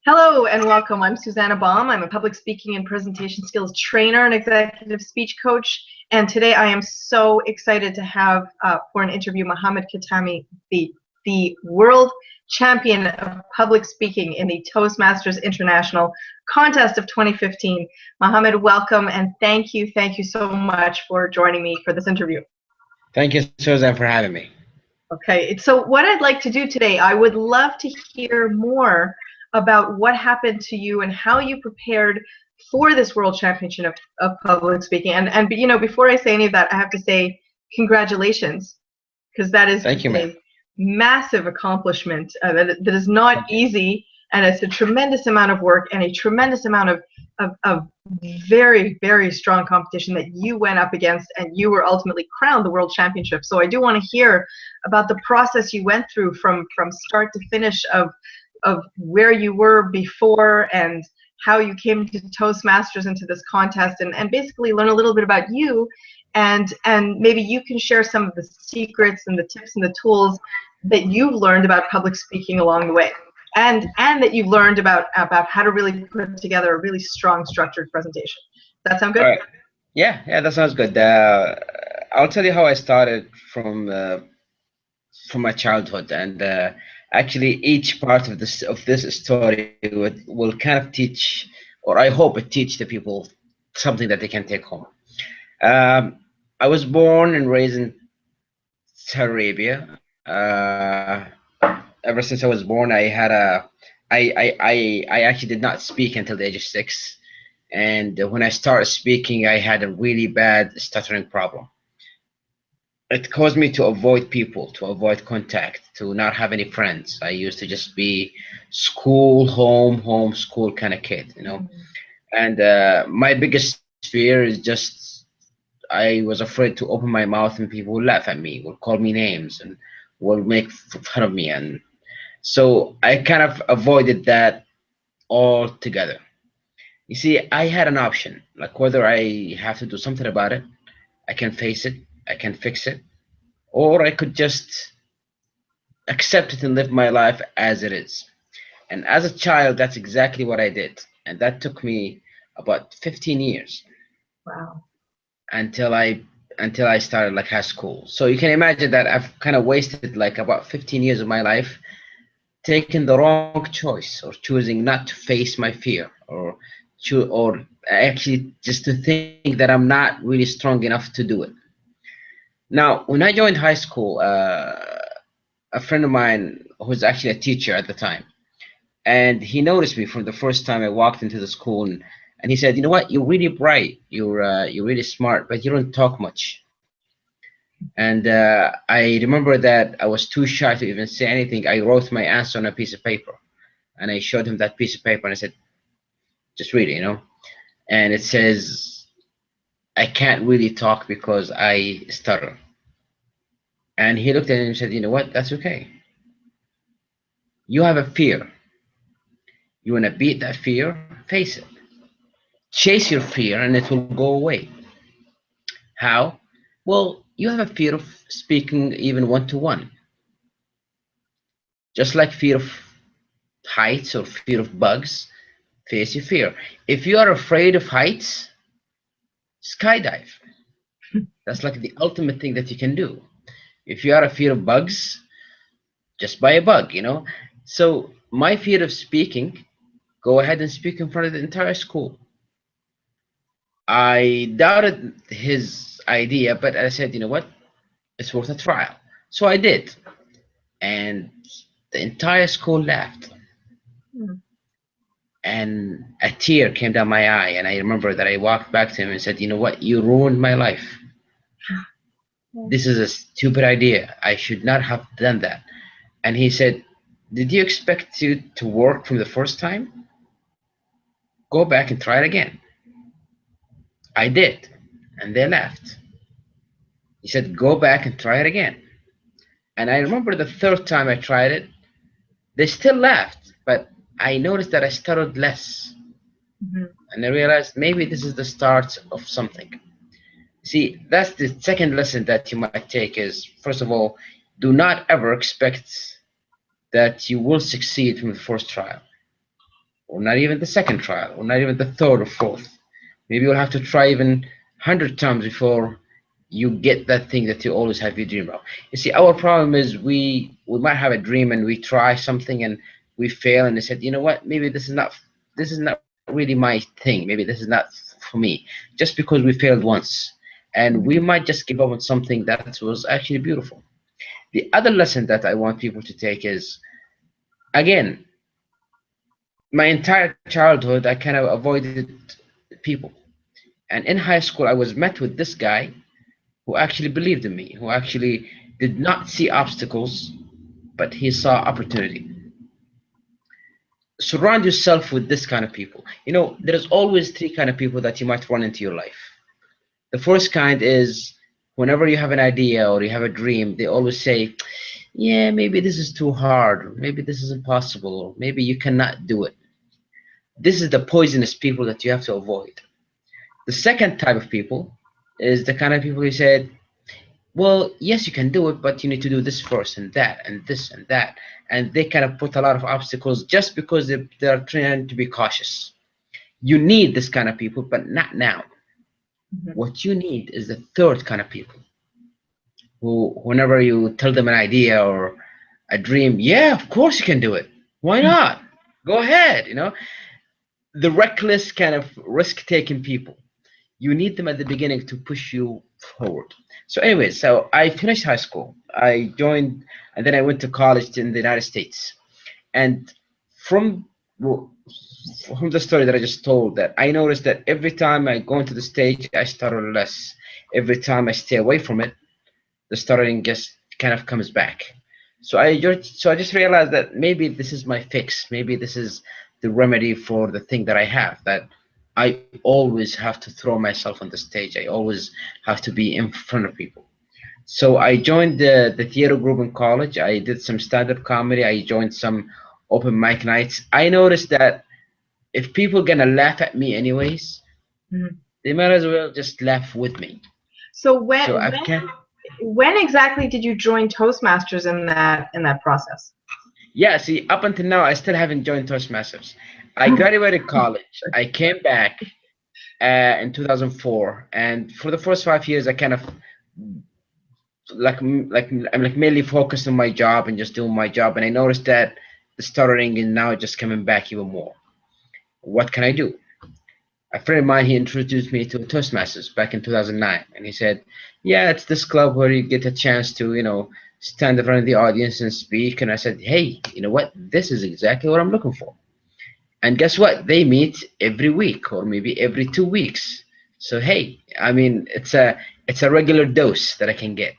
Hello and welcome. I'm Suzannah. I'm a public speaking and presentation skills trainer and executive speech coach. And today I am so excited to have for an interview Mohammed Qahtani, the world champion of public speaking in the Toastmasters International Contest of 2015. Mohammed, welcome and thank you so much for joining me for this interview. Thank you, Suzanne, for having me. Okay, so what I'd like to do today, I would love to hear more about what happened to you and how you prepared for this World Championship of Public Speaking. And you know, before I say any of that, I have to say congratulations, because that is a massive accomplishment that is not easy, and it's a tremendous amount of work and a tremendous amount of very, very strong competition that you went up against, and you were ultimately crowned the World Championship. So I do want to hear about the process you went through from start to finish of where you were before and how you came to Toastmasters into this contest, and basically learn a little bit about you, and maybe you can share some of the secrets and the tips and the tools that you've learned about public speaking along the way, and that you've learned about how to really put together a really strong structured presentation. Does that sound good? All right. Yeah, that sounds good. I'll tell you how I started from my childhood, and actually each part of this story will kind of teach, or I hope it teach the people something that they can take home. I was born and raised in Saudi Arabia. Ever since I was born, I actually did not speak until the age of 6, and when I started speaking, I had a really bad stuttering problem. It caused me to avoid people, to avoid contact, to not have any friends. I used to just be school, home, school kind of kid, you know. And my biggest fear is just I was afraid to open my mouth and people would laugh at me, would call me names, and would make fun of me. And so I kind of avoided that altogether. You see, I had an option, like whether I have to do something about it, I can face it, I can fix it, or I could just accept it and live my life as it is. And as a child, that's exactly what I did. And that took me about 15 years. Wow. Until I started like high school. So you can imagine that I've kind of wasted like about 15 years of my life taking the wrong choice, or choosing not to face my fear, or actually just to think that I'm not really strong enough to do it. Now, when I joined high school, a friend of mine who was actually a teacher at the time, and he noticed me from the first time I walked into the school, and he said, "You know what? You're really bright. You're really smart, but you don't talk much." And I remember that I was too shy to even say anything. I wrote my answer on a piece of paper, and I showed him that piece of paper, and I said, "Just read it, you know." And it says, "I can't really talk because I stutter." And he looked at it and said, "You know what? That's okay. You have a fear. You want to beat that fear? Face it. Chase your fear, and it will go away." How? Well, you have a fear of speaking even one-to-one. Just like fear of heights or fear of bugs, face your fear. If you are afraid of heights, skydive. That's like the ultimate thing that you can do. If you are afraid of bugs, just buy a bug, you know. So my fear of speaking, go ahead and speak in front of the entire school. I doubted his idea, but I said, you know what? It's worth a trial. So I did. And the entire school laughed. And a tear came down my eye. And I remember that I walked back to him and said, "You know what? You ruined my life. This is a stupid idea. I should not have done that." And he said, "Did you expect to work from the first time? Go back and try it again." I did. And they laughed. He said, "Go back and try it again." And I remember the third time I tried it, they still laughed, but I noticed that I stuttered less. And I realized maybe this is the start of something. See, that's the second lesson that you might take is, first of all, do not ever expect that you will succeed from the first trial. or not even the second trial, or not even the third or fourth. Maybe you'll have to try even 100 times before you get that thing that you always have your dream of. You see, our problem is we might have a dream and we try something and we fail, and they said, you know what, maybe this is not really my thing. Maybe this is not for me, just because we failed once, and we might just give up on something that was actually beautiful. The other lesson that I want people to take is, again, my entire childhood I kind of avoided people, and in high school I was met with this guy who actually believed in me, who actually did not see obstacles, but he saw opportunity. Surround yourself with this kind of people. You know, there's always three kind of people that you might run into your life. The first kind is whenever you have an idea or you have a dream, they always say, yeah, maybe this is too hard, or maybe this is impossible, or maybe you cannot do it. This is the poisonous people that you have to avoid. The second type of people is the kind of people who said, well, yes, you can do it, but you need to do this first and that and this and that. And they kind of put a lot of obstacles just because they're trying to be cautious. You need this kind of people, but not now. What you need is the third kind of people who, whenever you tell them an idea or a dream, yeah, of course you can do it. Why not? Go ahead, you know. The reckless kind of risk-taking people. You need them at the beginning to push you forward. So anyway, so I finished high school. I joined, and then I went to college in the United States. And from from the story that I just told, that I noticed that every time I go into the stage, I stutter less. Every time I stay away from it, the stuttering just kind of comes back. So I just realized that maybe this is my fix. Maybe this is the remedy for the thing that I have. That I always have to throw myself on the stage. I always have to be in front of people. So I joined the theater group in college. I did some stand-up comedy. I joined some open mic nights. I noticed that if people gonna laugh at me anyways, they might as well just laugh with me. So So I've kind when exactly did you join Toastmasters in that process? Yeah, see, up until now, I still haven't joined Toastmasters. I graduated college. I came back in 2004, and for the first 5 years, I kind of I'm like mainly focused on my job and just doing my job. And I noticed that the stuttering is now just coming back even more. What can I do? A friend of mine, he introduced me to Toastmasters back in 2009, and he said, "Yeah, it's this club where you get a chance to, stand in front of the audience and speak." And I said, "Hey, you know what? This is exactly what I'm looking for." And guess what? They meet every week or maybe every 2 weeks. So hey, I mean, it's a regular dose that I can get.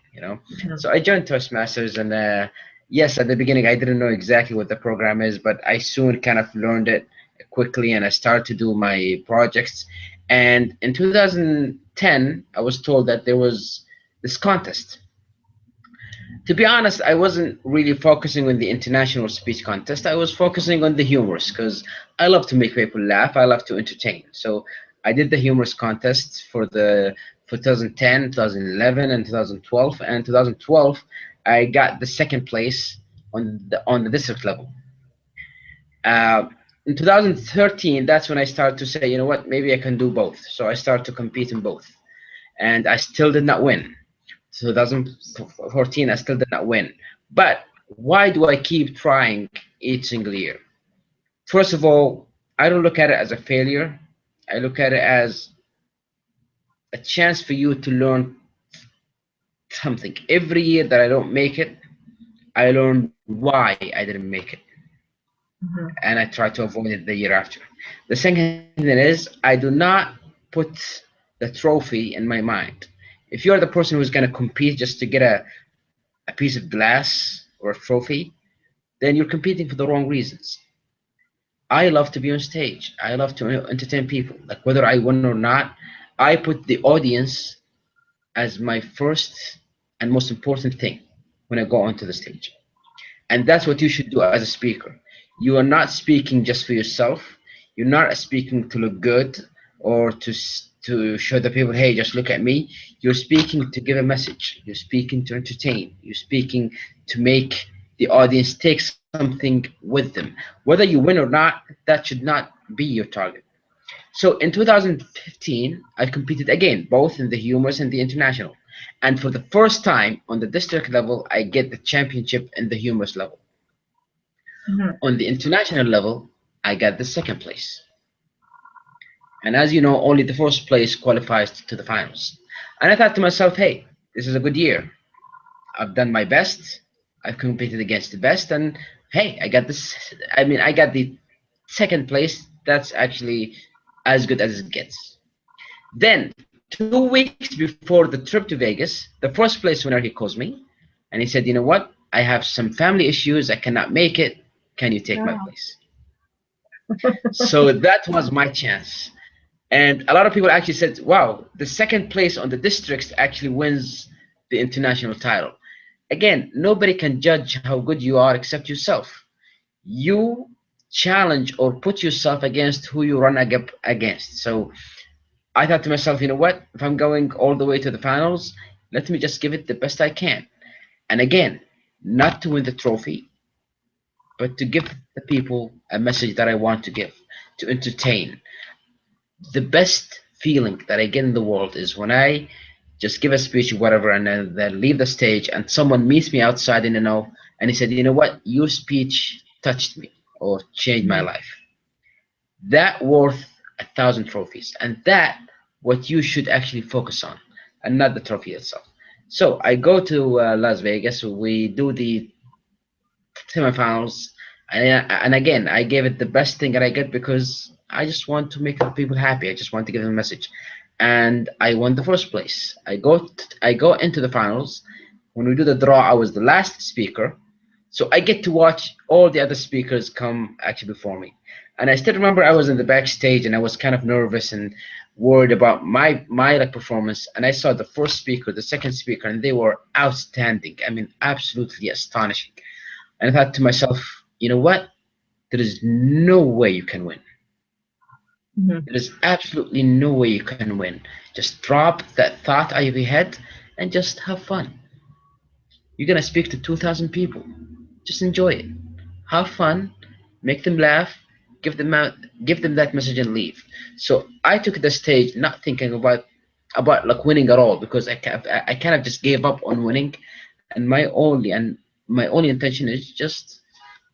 So I joined Toastmasters, and yes, at the beginning I didn't know exactly what the program is, but I soon kind of learned it quickly, and I started to do my projects. And in 2010, I was told that there was this contest. To be honest, I wasn't really focusing on the international speech contest. I was focusing on the humorous because I love to make people laugh. I love to entertain. So I did the humorous contest for 2010, 2011, and 2012. And 2012, I got the second place on the district level. Uh, in 2013, that's when I started to say, you know what, maybe I can do both. So I started to compete in both, and I still did not win. 2014, I still did not win. But why do I keep trying each single year? First of all, I don't look at it as a failure. I look at it as a chance for you to learn something. Every year that I don't make it, I learn why I didn't make it. And I try to avoid it the year after. The second thing is, I do not put the trophy in my mind. If you're the person who's going to compete just to get a piece of glass or a trophy, then you're competing for the wrong reasons. I love to be on stage. I love to entertain people. Like whether I win or not, I put the audience as my first and most important thing when I go onto the stage. And that's what you should do as a speaker. You are not speaking just for yourself. You're not speaking to look good or to show the people, hey, just look at me. You're speaking to give a message. You're speaking to entertain. You're speaking to make the the audience takes something with them. Whether you win or not, that should not be your target. So in 2015, I competed again, both in the humorous and the international. And for the first time on the district level, I get the championship in the humorous level. Mhm. On the international level, I got the second place. And as you know, only the first place qualifies to the finals. And I thought to myself, hey, this is a good year. I've done my best. I've competed against the best, and hey, I got this. I mean, I got the second place. That's actually as good as it gets. Then, 2 weeks before the trip to Vegas, the first place winner, he calls me, and he said, "You know what? I have some family issues. I cannot make it. Can you take my Wow. place?" So that was my chance. And a lot of people actually said, wow, the second place on the districts actually wins the international title. Again, nobody can judge how good you are except yourself. You challenge or put yourself against who you run against. So I thought to myself, you know what? If I'm going all the way to the finals, let me just give it the best I can. And again, not to win the trophy, but to give the people a message that I want to give, to entertain. The best feeling that I get in the world is when I just give a speech or whatever, and then leave the stage, and someone meets me outside in and he said, you know what, your speech touched me or changed my Mhm. life. That worth 1,000 trophies, and that what you should actually focus on, and not the trophy itself. So I go to Las Vegas. We do the semifinals, and again, I gave it the best thing that I get because I just want to make the people happy. I just want to give them a message, and I won the first place. I go into the finals. When we do the draw, I was the last speaker, so I get to watch all the other speakers come actually before me. And I still remember I was in the backstage and I was kind of nervous and worried about my like performance. And I saw the first speaker, the second speaker, and they were outstanding. I mean, absolutely astonishing. And I thought to myself, you know what? There is no way you can win. Mhm. There is absolutely no way you can win. Just drop that thought out of your head and just have fun. You're gonna speak to 2,000 people. Just enjoy it. Have fun, make them laugh, give them out, give them that message and leave. So I took the stage not thinking about like winning at all because I kind of just gave up on winning, and my only intention is just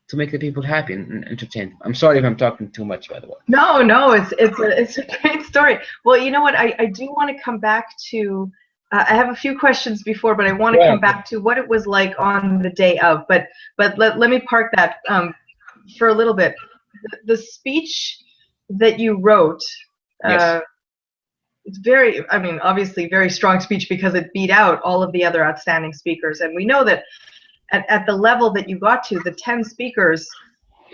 to make the people happy and entertain. I'm sorry if I'm talking too much, by the way. No, no, it's a great story. Well, you know what? I do want to come back to. I have a few questions before, but I want to Yeah. come back to what it was like on the day of. But let me park that for a little bit. The speech that you wrote, Yes. uh, it's very, I mean, obviously very strong speech because it beat out all of the other outstanding speakers. And we know that at the level that you got to, the 10 speakers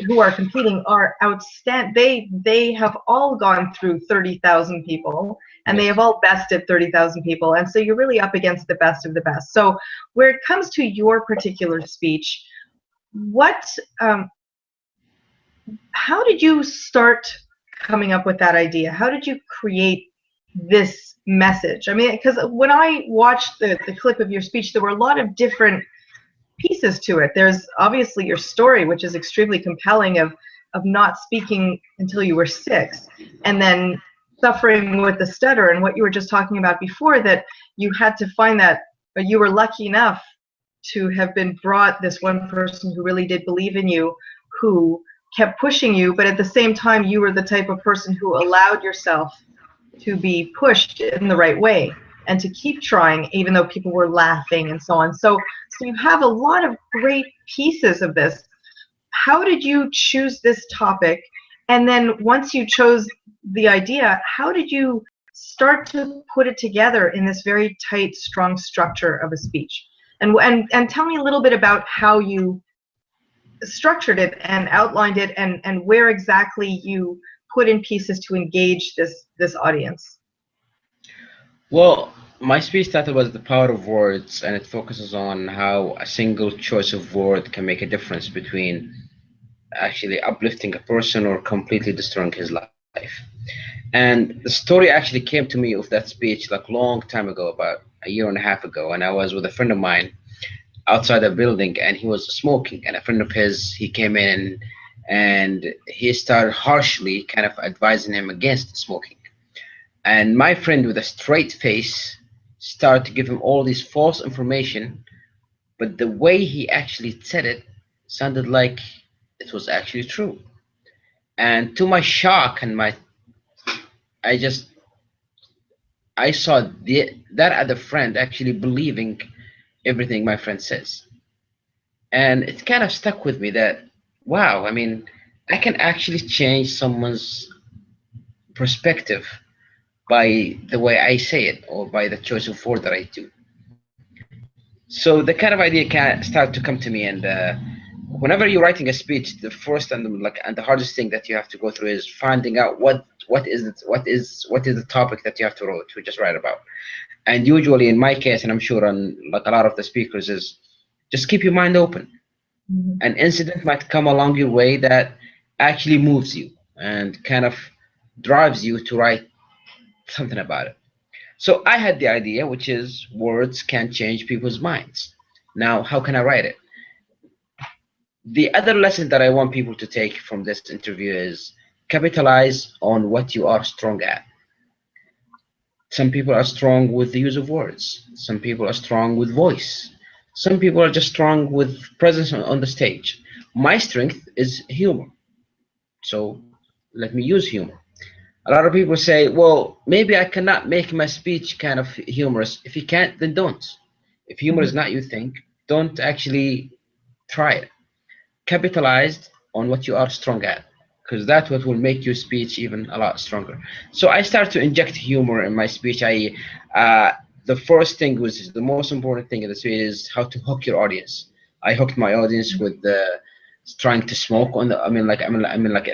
who are competing are outstanding. They have all gone through 30,000 people, and they Yes. have all bested 30,000 people, and so you're really up against the best of the best. So where it comes to your particular speech, what how did you start coming up with that idea? How did you create this message? I mean, because when I watched the clip of your speech, there were a lot of different pieces to it. There's obviously your story, which is extremely compelling, of not speaking until you were 6, and then suffering with the stutter, and what you were just talking about before, that you had to find that, or you were lucky enough to have been brought this one person who really did believe in you, who kept pushing you, but at the same time you were the type of person who allowed yourself to be pushed in the right way and to keep trying even though people were laughing and so on. So you have a lot of great pieces of this. How did you choose this topic? And then once you chose the idea, how did you start to put it together in this very tight, strong structure of a speech? And tell me a little bit about how you structured it and outlined it, and where exactly you put in pieces to engage this audience. Well, my speech title was The Power of Words, and it focuses on how a single choice of word can make a difference between actually uplifting a person or completely destroying his life. And the story actually came to me of that speech like long time ago, about a year and a half ago, and I was with a friend of mine, outside a building, and he was smoking. And a friend of his, he came in and he started harshly kind of advising him against smoking. And my friend, with a straight face, started to give him all this false information, but the way he actually said it sounded like it was actually true. And to my shock and my, I just, I saw that other friend actually believing everything my friend says. And it kind of stuck with me that, wow, I mean, I can actually change someone's perspective by the way I say it or by the choice of word that I do. So the kind of idea can start to come to me, and whenever you're writing a speech, the first and the hardest thing that you have to go through is finding out what is the topic that you have to just write about. And usually, in my case, and I'm sure on like a lot of the speakers, is just keep your mind open. Mhm. An incident might come along your way that actually moves you and kind of drives you to write something about it. So I had the idea, which is words can change people's minds. Now, how can I write it? The other lesson that I want people to take from this interview is capitalize on what you are strong at. Some people are strong with the use of words. Some people are strong with voice. Some people are just strong with presence on the stage. My strength is humor. So let me use humor. A lot of people say, well, maybe I cannot make my speech kind of humorous. If you can't, then don't. If humor is Mhm. not your thing, don't actually try it. Capitalize on what you are strong at, because that's what will make your speech even a lot stronger. So I start to inject humor in my speech. Uh, the first thing, which is the most important thing in the speech, is how to hook your audience. I hooked my audience with the trying to smoke on the. I mean, like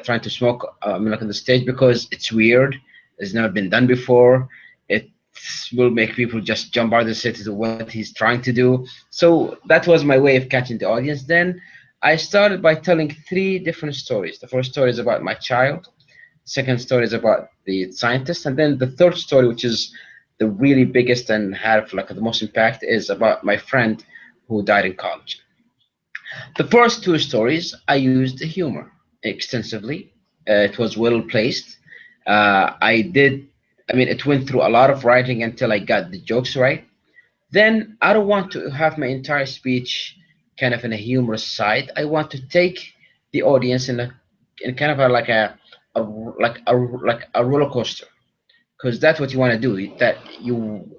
trying to smoke. Like on the stage because it's weird. It's never been done before. It will make people just jump out of the seat to what he's trying to do. So that was my way of catching the audience. Then I started by telling three different stories. The first story is about my child. Second story is about the scientist, and then the third story, which is the really biggest and have like the most impact, is about my friend who died in college. The first two stories I used humor extensively. It was well placed. I did. I mean, it went through a lot of writing until I got the jokes right. Then I don't want to have my entire speech kind of in a humorous side. I want to take the audience in kind of a like a roller coaster, because that's what you want to do. That you,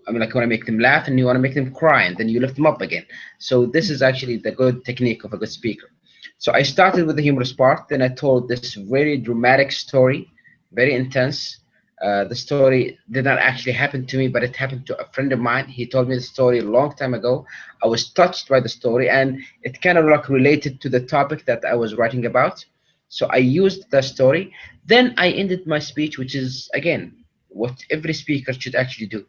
I mean, like you want to make them laugh and you want to make them cry, and then you lift them up again. So this is actually the good technique of a good speaker. So I started with the humorous part, then I told this very dramatic story, very intense. The story did not actually happen to me, but it happened to a friend of mine. He told me the story a long time ago. I was touched by the story, and it kind of like related to the topic that I was writing about. So I used the story. Then I ended my speech, which is again what every speaker should actually do.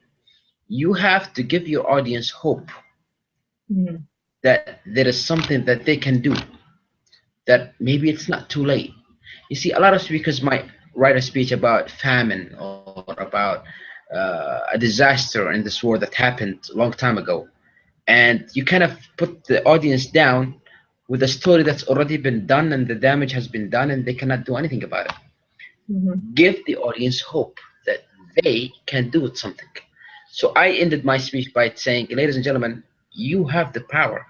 You have to give your audience hope Mhm. that there is something that they can do, that maybe it's not too late. You see, a lot of speakers might write a speech about famine or about a disaster in this world that happened a long time ago, and you kind of put the audience down with a story that's already been done and the damage has been done and they cannot do anything about it. Mhm. Give the audience hope that they can do something. So I ended my speech by saying, ladies and gentlemen, you have the power.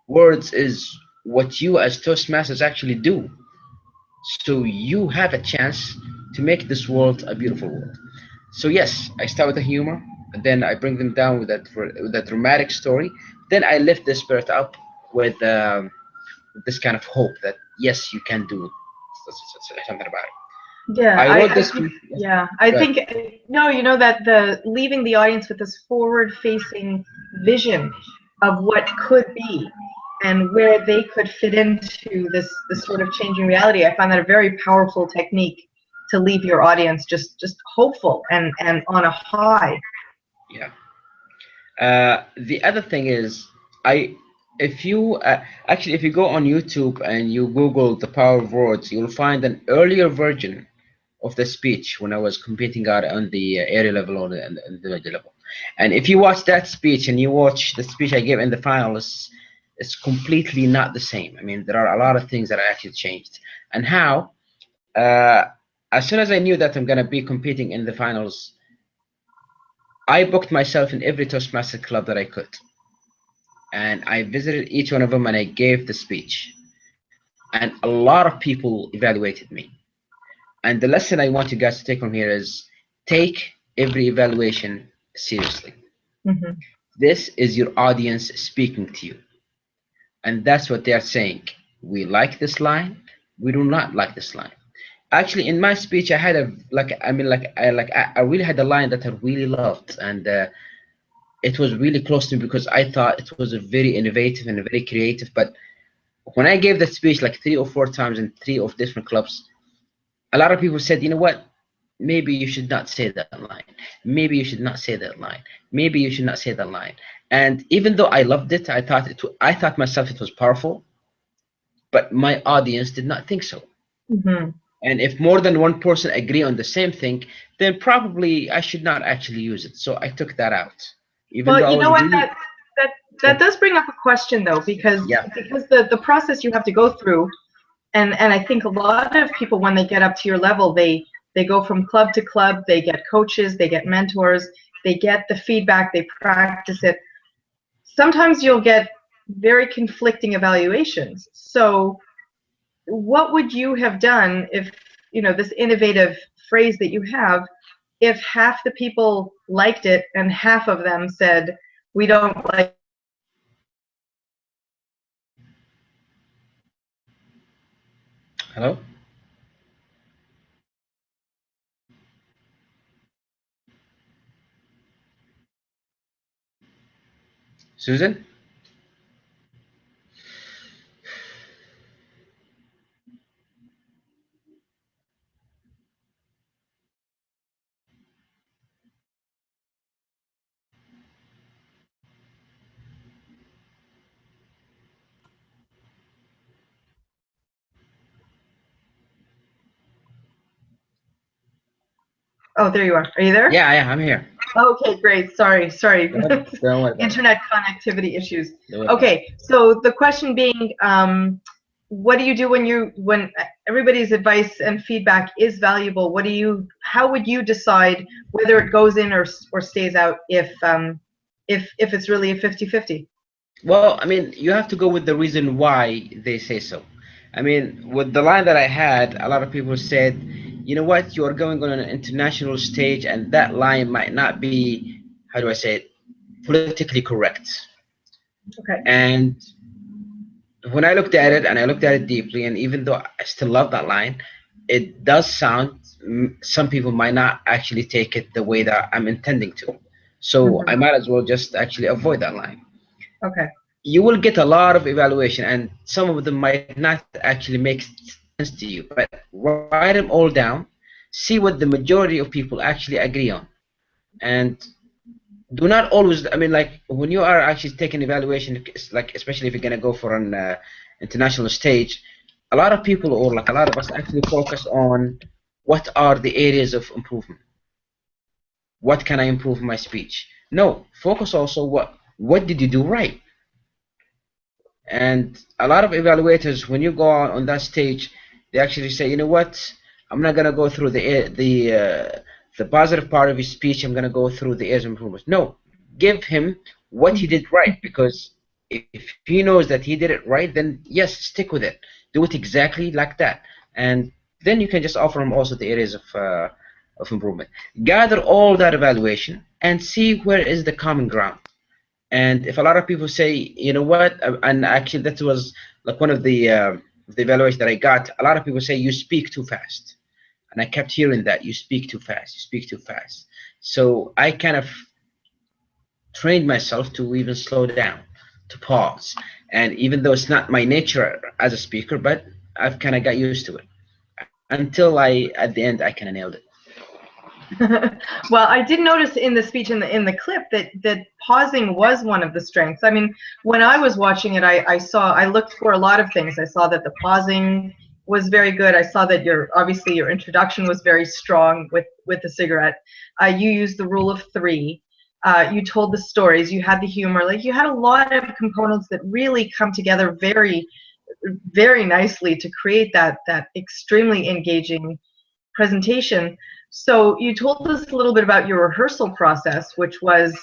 Words is what you as Toastmasters actually do. So you have a chance to make this world a beautiful world. So yes, I start with the humor, and then I bring them down with that dramatic story. Then I lift the spirit up with this kind of hope that yes, you can do something about it. Yeah, I wrote I this think, speech. Yes, yeah, I go ahead. think, no, you know, that the leaving the audience with this forward-facing vision of what could be and where they could fit into this sort of changing reality. I find that a very powerful technique to leave your audience just hopeful and on a high. Yeah. The other thing is, I if you actually if you go on YouTube and you Google the power of words, you'll find an earlier version of the speech when I was competing out on the area level or the middle level. And if you watch that speech and you watch the speech I gave in the finalists, it's completely not the same. I mean, there are a lot of things that I actually changed. And how, uh, as soon as I knew that I'm going to be competing in the finals, I booked myself in every Toastmaster club that I could. And I visited each one of them and I gave the speech. And a lot of people evaluated me. And the lesson I want you guys to take from here is take every evaluation seriously. Mm-hmm. This is your audience speaking to you. And that's what they're saying. We like this line. We do not like this line. Actually, in my speech, I had a I really had a line that I really loved, and it was really close to me because I thought it was a very innovative and very creative. But when I gave that speech like 3 or 4 times in 3 different clubs, a lot of people said, you know what? Maybe you should not say that line. Maybe you should not say that line. Maybe you should not say that line. And even though I loved it, I thought myself it was powerful, but my audience did not think so. Mm-hmm. And if more than one person agree on the same thing, then probably I should not actually use it. So I took that out. Even though Well, I you was know what, really that does bring up a question though, because yeah. the process you have to go through, and I think a lot of people when they get up to your level, they go from club to club, they get coaches, they get mentors, they get the feedback, they practice it. Sometimes you'll get very conflicting evaluations. So what would you have done if, you know, this innovative phrase that you have, if half the people liked it and half of them said, we don't like. Hello? Susan? Oh, there you are. Are you there? Yeah, I'm here. Okay, great. Sorry. Don't worry about it. Internet connectivity issues. Don't worry about it. Okay, so the question being, what do you do when everybody's advice and feedback is valuable? How would you decide whether it goes in or stays out if it's really a 50-50? Well, I mean, you have to go with the reason why they say so. I mean, with the line that I had, a lot of people said, you know what, you are going on an international stage, and that line might not be, how do I say it, politically correct. Okay. And when I looked at it, and I looked at it deeply, and even though I still love that line, it does sound, some people might not actually take it the way that I'm intending to. So I might as well just actually avoid that line. Okay. You will get a lot of evaluation, and some of them might not actually make sense to you, but write them all down, see what the majority of people actually agree on, and do not always, I mean, like when you are actually taking evaluation, like especially if you're going to go for an international stage, a lot of people, or like a lot of us, actually focus on what are the areas of improvement. What can I improve in my speech? No, focus also what did you do right. And a lot of evaluators, when you go on that stage, they actually say, you know what, I'm not gonna go through the positive part of his speech. I'm gonna go through the areas of improvement. No, give him what he did right, because if he knows that he did it right, then yes, stick with it. Do it exactly like that, and then you can just offer him also the areas of improvement. Gather all that evaluation and see where is the common ground. And if a lot of people say, you know what, and actually that was like one of the evaluation that I got, a lot of people say you speak too fast, and I kept hearing that you speak too fast, you speak too fast. So I kind of trained myself to even slow down, to pause, and even though it's not my nature as a speaker, but I've kind of got used to it until at the end I kind of nailed it. Well, I did notice in the speech in the clip that pausing was one of the strengths. I mean, when I was watching it, I looked for a lot of things. I saw that the pausing was very good. I saw that obviously your introduction was very strong with the cigarette. You used the rule of 3. You told the stories. You had the humor. Like, you had a lot of components that really come together very, very nicely to create that extremely engaging presentation. So you told us a little bit about your rehearsal process, which was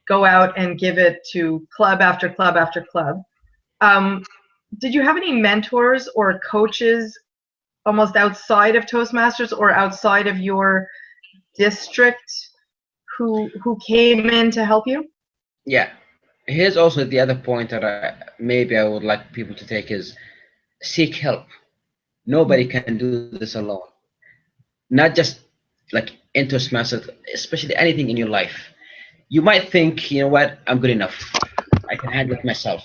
go out and give it to club after club after club. Did you have any mentors or coaches almost outside of Toastmasters or outside of your district who came in to help you? Yeah. Here's also the other point that maybe I would like people to take is seek help. Nobody can do this alone. Not just like in Toastmasters, especially anything in your life. You might think, you know what, I'm good enough. I can handle it myself.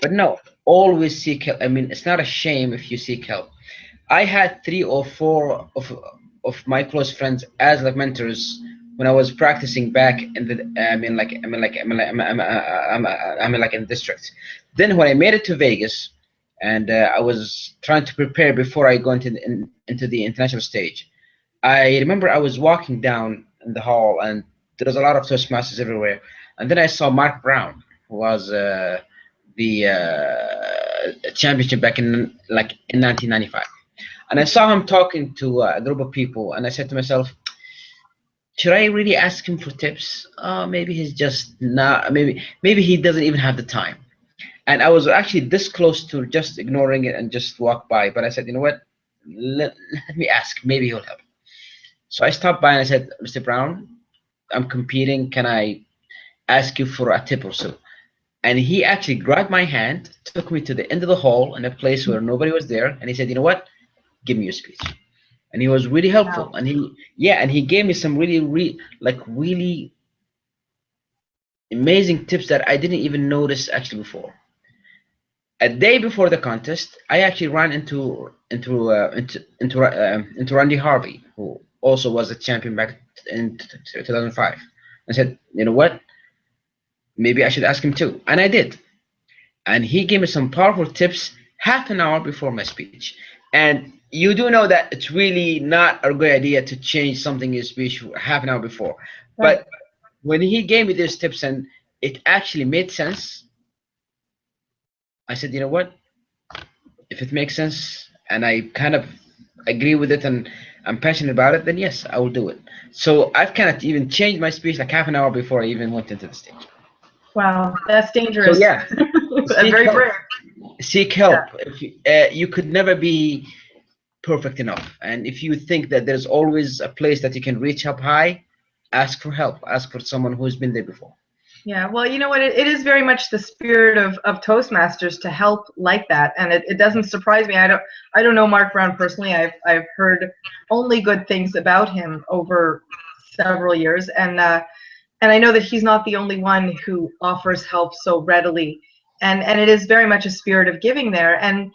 But no, always seek help. I mean, it's not a shame if you seek help. I had 3 or 4 of my close friends as like mentors when I was practicing back in the like in district. Then when I made it to Vegas, and I was trying to prepare before I go into the international stage. I remember I was walking down in the hall, and there was a lot of Toastmasters everywhere. And then I saw Mark Brown, who was the championship back in 1995. And I saw him talking to a group of people, and I said to myself, should I really ask him for tips? Maybe he's just not. Maybe he doesn't even have the time. And I was actually this close to just ignoring it and just walk by. But I said, you know what? Let me ask. Maybe he'll help. So I stopped by and I said, Mr. Brown, I'm competing. Can I ask you for a tip or so? And he actually grabbed my hand, took me to the end of the hall in a place where nobody was there, and he said, you know what? Give me your speech. And he was really helpful. Wow. And he gave me some really amazing tips that I didn't even notice actually before. A day before the contest, I actually ran into Randy Harvey, who also was a champion back in 2005. I said, you know what? Maybe I should ask him too, and I did. And he gave me some powerful tips half an hour before my speech. And you do know that it's really not a good idea to change something in your speech half an hour before. Right. But when he gave me these tips and it actually made sense, I said, you know what? If it makes sense and I kind of agree with it and I'm passionate about it, then yes, I will do it. So I've kind of even changed my speech like half an hour before I even went into the stage. Wow, that's So dangerous. yeah, seek Very help. brave. Seek help. If you could never be perfect enough, and if you think that there's always a place that you can reach up high, ask for help. Ask for someone who's been there before. Yeah, well, you know what? It is very much the spirit of Toastmasters to help like that, and it doesn't surprise me. I don't know Mark Brown personally. I've heard only good things about him over several years, and I know that he's not the only one who offers help so readily, and it is very much a spirit of giving there, and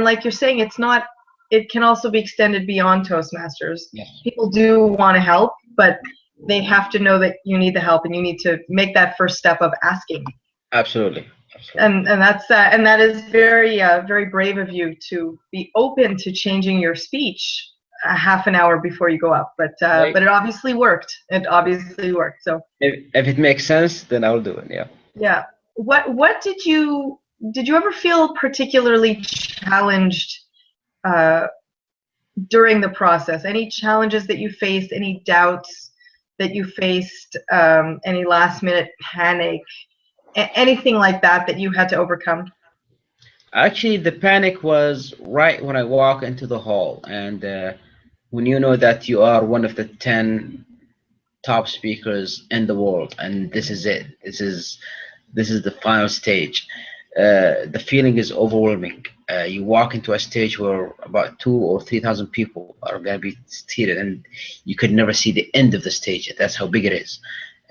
like you're saying, it's not. It can also be extended beyond Toastmasters. Yes. People do want to help, but they have to know that you need the help and you need to make that first step of asking. Absolutely. And that is very very brave of you to be open to changing your speech a half an hour before you go up. But it obviously worked. It obviously worked. So if it makes sense, then I'll do it. Yeah. yeah. What did you ever feel particularly challenged during the process? Any challenges that you faced? Any doubts that you faced? Any last minute panic? Anything like that you had to overcome? Actually, the panic was right when I walk into the hall, and when you know that you are one of the 10 top speakers in the world, and this is it. This is the final stage. The feeling is overwhelming. You walk into a stage where about 2 or 3 thousand people are going to be seated, and you could never see the end of the stage. That's how big it is.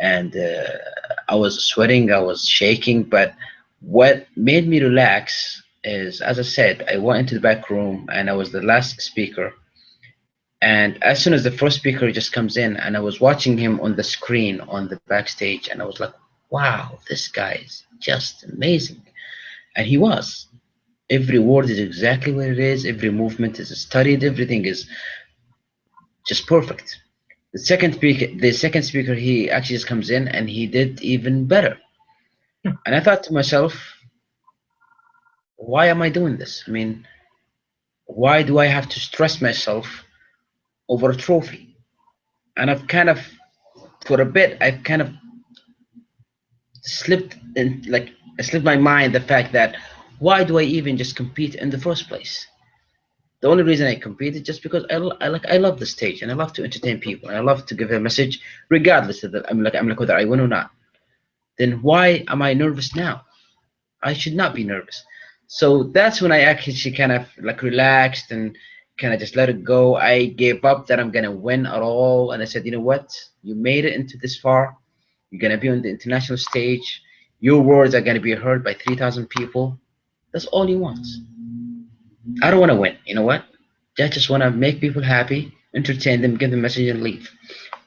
And I was sweating, I was shaking, but what made me relax is, as I said, I went into the back room and I was the last speaker. And as soon as the first speaker just comes in, and I was watching him on the screen on the backstage, and I was like, wow, this guy is just amazing. And he was. Every word is exactly what it is, every movement is studied, everything is just perfect. The second speaker, he actually just comes in and he did even better. And I thought to myself, why am I doing this? I mean, why do I have to stress myself over a trophy? And I've kind of, for a bit, I've kind of slipped in, like, I slipped my mind the fact that why do I even just compete in the first place? The only reason I compete is just because I love the stage and I love to entertain people and I love to give a message regardless of that I'm like whether I win or not. Then why am I nervous now? I should not be nervous. So that's when I actually kind of like relaxed and kind of just let it go. I gave up that I'm gonna win at all, and I said, you know what? You made it into this far. You're gonna be on the international stage. Your words are gonna be heard by 3,000 people. That's all you want. I don't want to win. You know what? I just want to make people happy, entertain them, give them a message, and leave.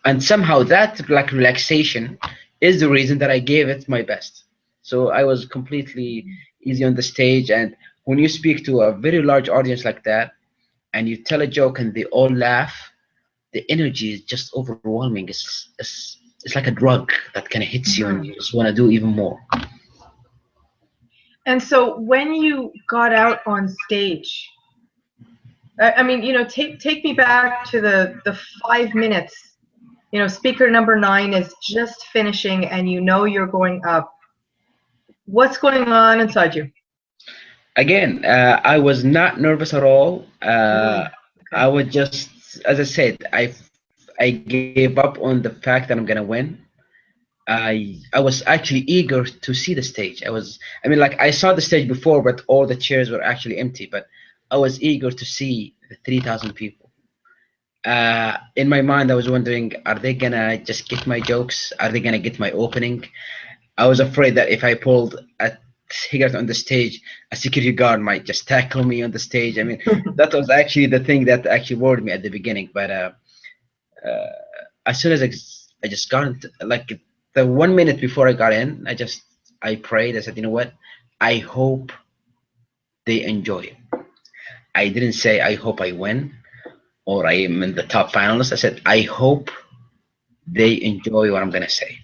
And somehow that like relaxation is the reason that I gave it my best. So I was completely easy on the stage. And when you speak to a very large audience like that, and you tell a joke and they all laugh, the energy is just overwhelming. It's like a drug that kind of hits you, and Mhm. you just want to do even more. And so when you got out on stage, I mean, take me back to the 5 minutes. Speaker number 9 is just finishing, and you're going up. What's going on inside you? Again, I was not nervous at all. Okay. I was just, as I said, I gave up on the fact that I'm gonna win. I was actually eager to see the stage. I mean, like I saw the stage before, but all the chairs were actually empty. But I was eager to see the 3,000 people. In my mind, I was wondering, are they gonna just get my jokes? Are they gonna get my opening? I was afraid that if I pulled a cigarette on the stage, a security guard might just tackle me on the stage. I mean, that was actually the thing that actually worried me at the beginning. But uh, as soon as I just got into, like the 1 minute before I got in, I prayed. I said, you know what? I hope they enjoy it. I didn't say I hope I win or I am in the top finalists. I said I hope they enjoy what I'm gonna say.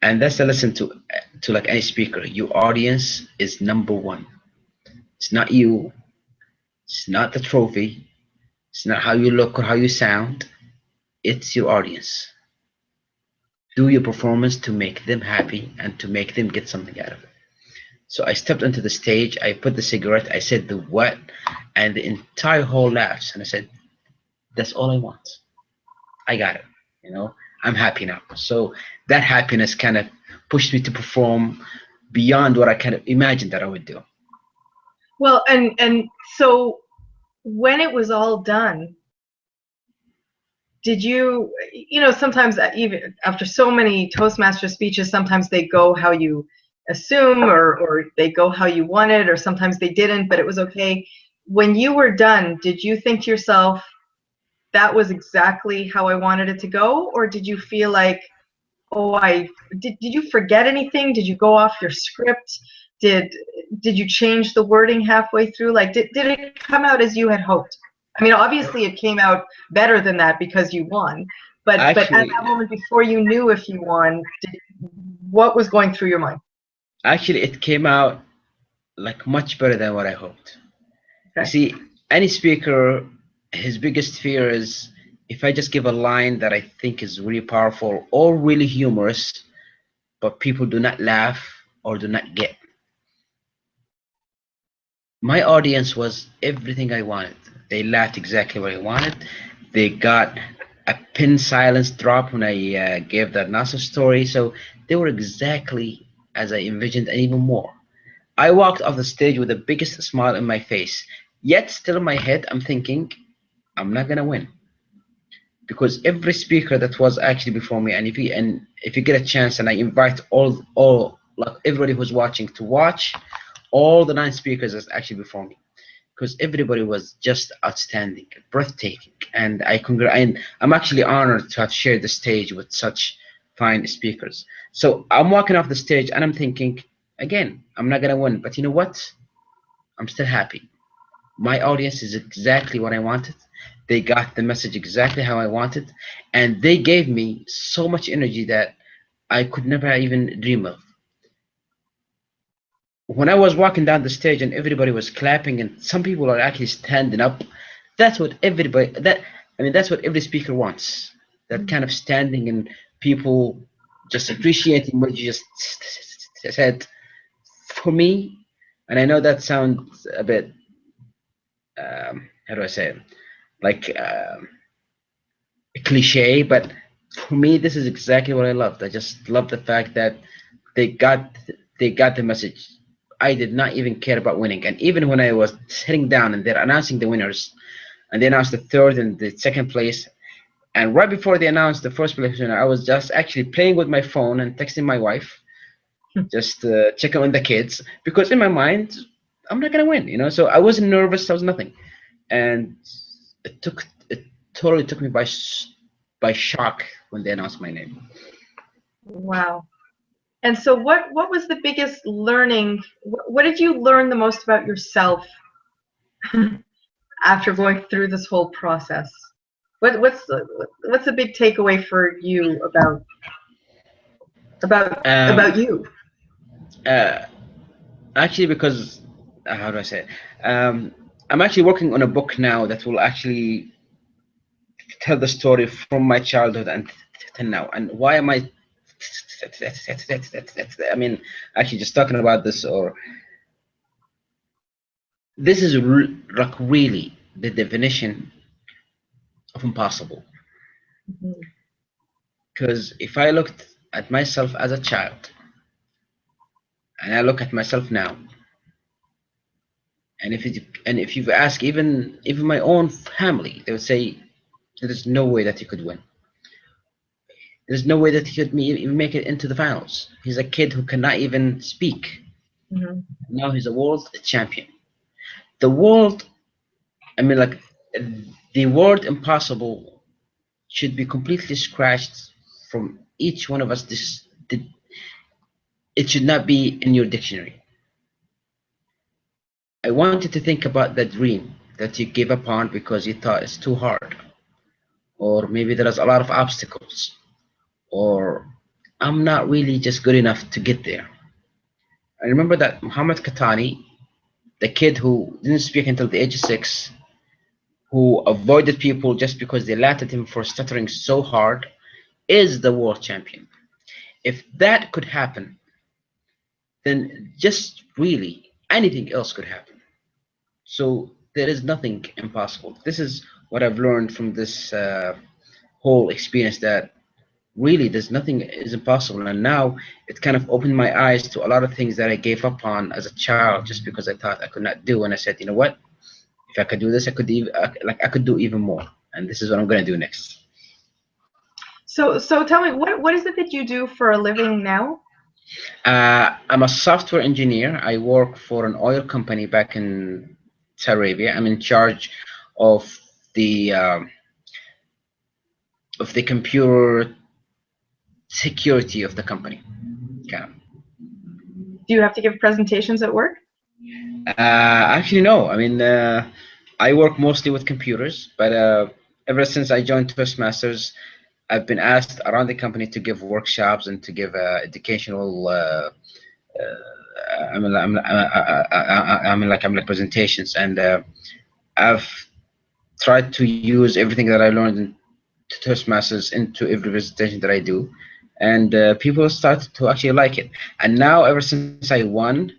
And that's the lesson to like any speaker. Your audience is number one. It's not you. It's not the trophy. It's not how you look or how you sound. It's your audience. Do your performance to make them happy and to make them get something out of it. So I stepped onto the stage. I put the cigarette. I said the what, and the entire hall laughs. And I said, "That's all I want. I got it. You know, I'm happy now." So that happiness kind of pushed me to perform beyond what I kind of imagined that I would do. Well, and so when it was all done, did sometimes even after so many Toastmaster speeches, sometimes they go how you assume, or they go how you wanted, or sometimes they didn't, but it was okay. When you were done, did you think to yourself, that was exactly how I wanted it to go? Or did you feel like, oh, did you forget anything? Did you go off your script? Did you change the wording halfway through? Like, did it come out as you had hoped? I mean, obviously it came out better than that because you won. But at that Actually, moment before you knew if you won, what was going through your mind? actually, it came out like much better than what I hoped. You Okay. see, any speaker, his biggest fear is if I just give a line that I think is really powerful or really humorous, but people do not laugh or do not get. My audience was everything I wanted. They laughed exactly what I wanted. They got a pin silence drop when I gave that NASA story. So they were exactly as I envisioned and even more. I walked off the stage with the biggest smile on my face. Yet still in my head, I'm thinking, I'm not gonna win. Because every speaker that was actually before me, and if you get a chance, and I invite all like everybody who's watching to watch all the 9 speakers that's actually before me, because everybody was just outstanding, breathtaking, and I'm actually honored to have shared the stage with such fine speakers. So I'm walking off the stage and I'm thinking, again, I'm not gonna win, but you know what? I'm still happy. My audience is exactly what I wanted. They got the message exactly how I wanted, and they gave me so much energy that I could never even dream of. When I was walking down the stage and everybody was clapping and some people are actually standing up, that's what everybody that I mean that's what every speaker wants. That kind of standing and people just appreciating what you just said. For me, and I know that sounds a bit how do I say it? Like cliche, but for me, this is exactly what I loved. I just love the fact that they got they got the message. I did not even care about winning, and even when I was sitting down and they're announcing the winners, and they announced the third and the second place, and right before they announced the first place winner, I was just actually playing with my phone and texting my wife, just checking on the kids, because in my mind, I'm not gonna win, you know. So I wasn't nervous. I was nothing, and it totally took me by shock when they announced my name. Wow. And so what was the biggest learning? What did you learn the most about yourself after going through this whole process? What's the big takeaway for you Um, about you? uh, Actually, because how do I say it? I'm actually working on a book now that will actually tell the story from my childhood and till now. And why am I? I mean, actually, just talking about this, or this is like really the definition of impossible. Because if I looked at myself as a child, and I look at myself now, and if you ask even my own family, they would say there's no way that he could win. There's no way that he could even make it into the finals. He's a kid who cannot even speak. Mm-hmm. Now he's a world champion. The world, I mean, like the word impossible should be completely scratched from each one of us. It should not be in your dictionary. I wanted to think about that dream that you gave up on because you thought it's too hard, or maybe there's a lot of obstacles, or I'm not really just good enough to get there. I remember that Mohammed Qahtani, the kid who didn't speak until the age of 6, who avoided people just because they laughed at him for stuttering so hard, is the world champion. If that could happen, then just really anything else could happen. So there is nothing impossible. This is what I've learned from this whole experience, that really there's nothing is impossible. And now it kind of opened my eyes to a lot of things that I gave up on as a child just because I thought I could not do. And I said, you know what? If I could do this, I could even I could do even more. And this is what I'm going to do next. So tell me, what is it that you do for a living now? I'm a software engineer. I work for an oil company back in Saudi Arabia. I'm in charge of the um, computer security of the company. Kind of. Do you have to give presentations at work? Actually, no. I mean, I work mostly with computers, but ever since I joined Toastmasters, I've been asked around the company to give workshops and to give educational. I'm like presentations, and I've tried to use everything that I learned in Toastmasters into every presentation that I do, and people started to actually like it. And now, ever since I won,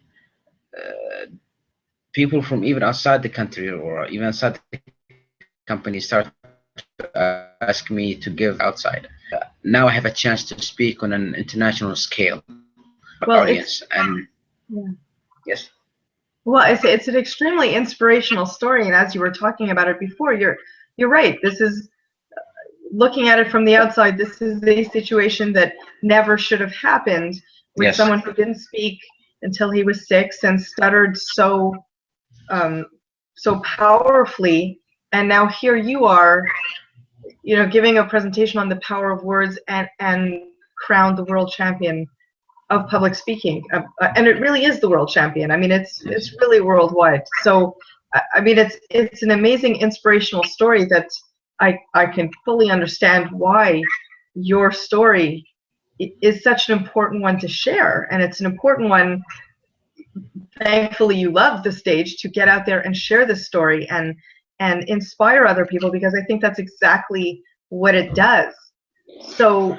people from even outside the country or even outside the company start to ask me to give outside. Now I have a chance to speak on an international scale Well, audience, and yeah. yes. Well, it's an extremely inspirational story, and as you were talking about it before, you're right. This is, looking at it from the outside, this is a situation that never should have happened, with Yes. someone who didn't speak until he was 6 and stuttered so powerfully, and now here you are, giving a presentation on the power of words and crowned the world champion of public speaking, and it really is the world champion. I mean, it's really worldwide. So I mean, it's an amazing inspirational story that I can fully understand why your story is such an important one to share, and it's an important one. Thankfully, you love the stage to get out there and share this story and inspire other people, because I think that's exactly what it does. So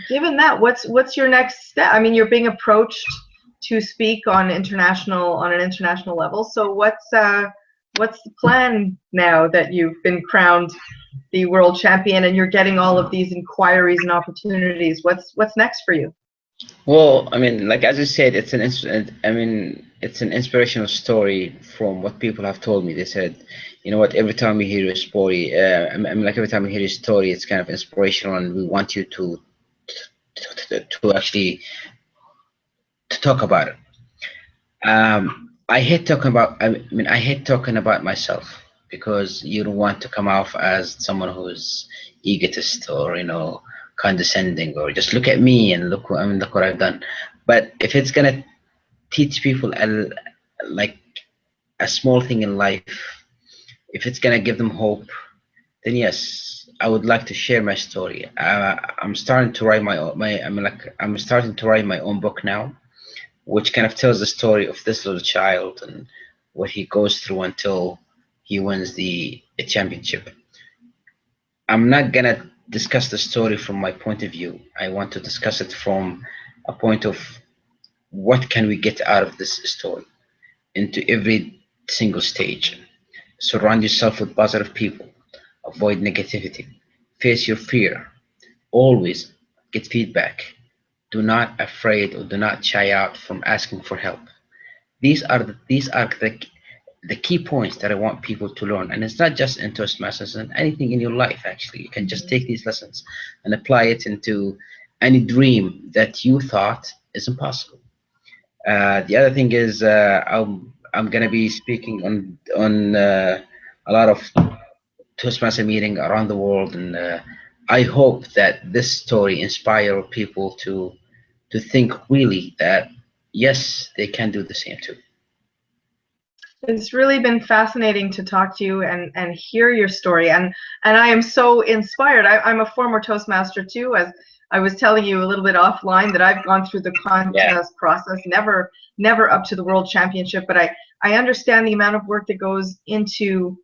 given that, what's your next step? I mean, you're being approached to speak on an international level. So what's the plan now that you've been crowned the world champion and you're getting all of these inquiries and opportunities? What's next for you? Well, I mean, like as I said, it's an inspirational story from what people have told me. They said, you know what, every time we hear your story, like every time we hear your story, it's kind of inspirational, and we want you to actually to talk about it. I hate talking about. I hate talking about myself, because you don't want to come off as someone who's egotist, or condescending, or just look at me and look what I've done. But if it's gonna teach people like a small thing in life, if it's gonna give them hope, then yes, I would like to share my story. I'm starting to write I'm starting to write my own book now, which kind of tells the story of this little child and what he goes through until he wins the championship. I'm not gonna discuss the story from my point of view. I want to discuss it from a point of what can we get out of this story into every single stage. Surround yourself with positive people. Avoid negativity. Face your fear. Always get feedback. Do not afraid or do not shy out from asking for help. These are the key points that I want people to learn. And it's not just in Toastmasters, and anything in your life, actually. You can just take these lessons and apply it into any dream that you thought is impossible. The other thing is, I'm gonna be speaking on a lot of Toastmaster meeting around the world, and I hope that this story inspire people to think really that yes, they can do the same too. It's really been fascinating to talk to you and hear your story, and I am so inspired. I'm a former Toastmaster too, as I was telling you a little bit offline, that I've gone through the contest process, never up to the world championship, but I understand the amount of work that goes into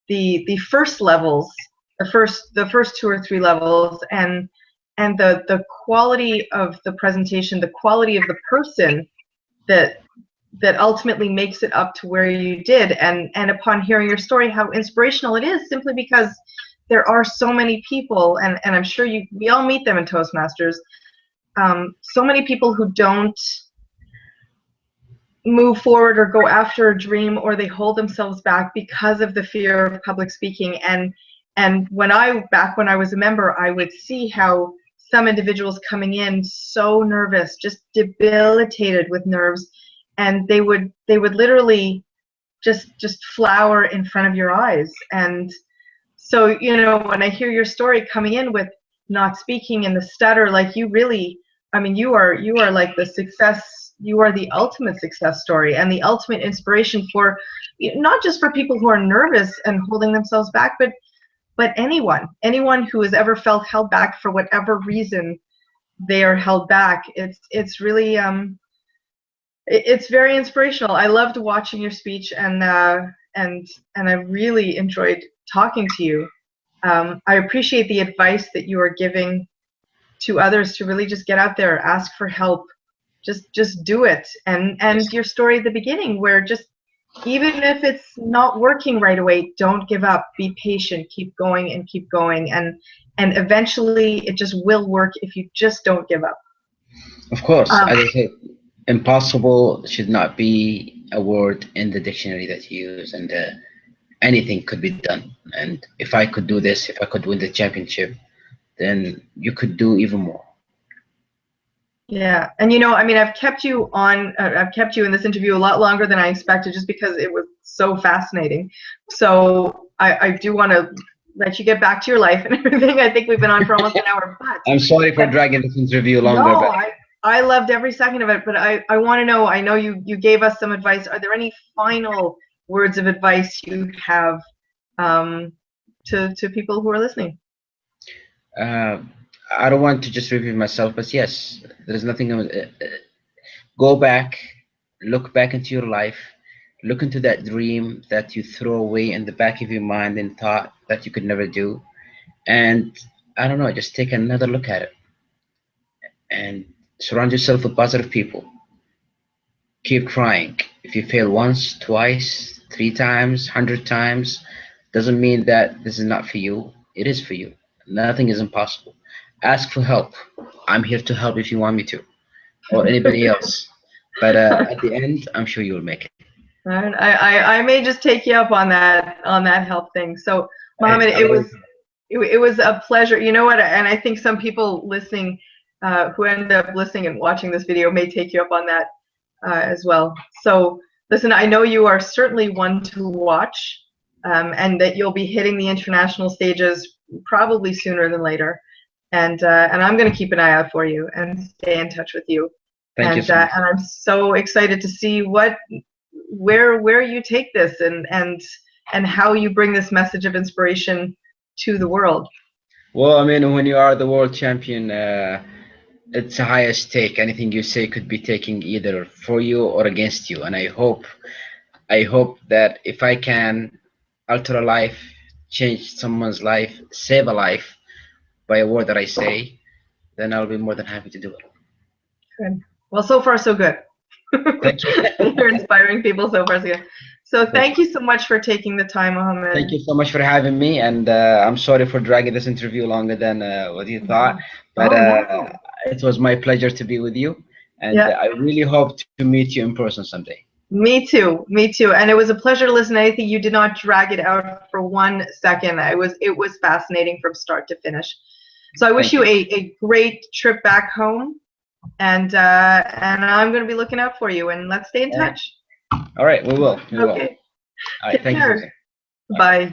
the first levels, the first 2 or 3 levels, and the quality of the presentation, the quality of the person that ultimately makes it up to where you did. And upon hearing your story, how inspirational it is, simply because there are so many people, and I'm sure we all meet them in Toastmasters, so many people who don't move forward or go after a dream, or they hold themselves back because of the fear of public speaking. And back when I was a member, I would see how some individuals coming in so nervous, just debilitated with nerves, and they would literally just flower in front of your eyes. And so, when I hear your story coming in with not speaking and the stutter, like you really, I mean, you are like the success, you are the ultimate success story and the ultimate inspiration for, not just for people who are nervous and holding themselves back, but anyone who has ever felt held back for whatever reason they are held back. It's really, it's very inspirational. I loved watching your speech, and I really enjoyed talking to you. I appreciate the advice that you are giving to others to really just get out there, ask for help, just do it. And your story at the beginning, where just even if it's not working right away, don't give up. Be patient. Keep going and keep going, and eventually it just will work if you just don't give up. Of course, as I said, impossible should not be a word in the dictionary that you use, and anything could be done. And if I could do this, if I could win the championship, then you could do even more. Yeah, and I mean, I've kept you in this interview a lot longer than I expected, just because it was so fascinating. So I do want to let you get back to your life and everything. I think we've been on for almost an hour. But I'm sorry for dragging this interview longer. No, but I loved every second of it. But I want to know. I know you gave us some advice. Are there any final words of advice you have to people who are listening. I don't want to just repeat myself, but yes, there's nothing. Go back, look back into your life, look into that dream that you throw away in the back of your mind and thought that you could never do, and I don't know, just take another look at it and surround yourself with positive people. Keep trying. If you fail once, twice, 3 times, 100 times, doesn't mean that this is not for you. It is for you. Nothing is impossible. Ask for help. I'm here to help if you want me to, or anybody else. But at the end, I'm sure you'll make it. And I may just take you up on that help thing. So, Mohammed, it was a pleasure. You know what? And I think some people listening, who end up listening and watching this video, may take you up on that as well. So, listen, I know you are certainly one to watch, and that you'll be hitting the international stages probably sooner than later. And I'm going to keep an eye out for you and stay in touch with you. Thank you so much. And I'm so excited to see where you take this and how you bring this message of inspiration to the world. Well, I mean, when you are the world champion, it's a higher stake. Anything you say could be taken either for you or against you. And I hope that if I can alter a life, change someone's life, save a life by a word that I say, then I'll be more than happy to do it. Good. Well, so far so good. Thank you. You're inspiring people so far so good. So thank you so much for taking the time, Mohammed. Thank you so much for having me, and I'm sorry for dragging this interview longer than what you thought, but no. It was my pleasure to be with you, and I really hope to meet you in person someday. Me too, me too. And it was a pleasure to listen to anything. You did not drag it out for 1 second. It was fascinating from start to finish. So I wish you a great trip back home, and I'm going to be looking out for you, and let's stay in touch. All right, we will. Okay. All right, thank you. Bye.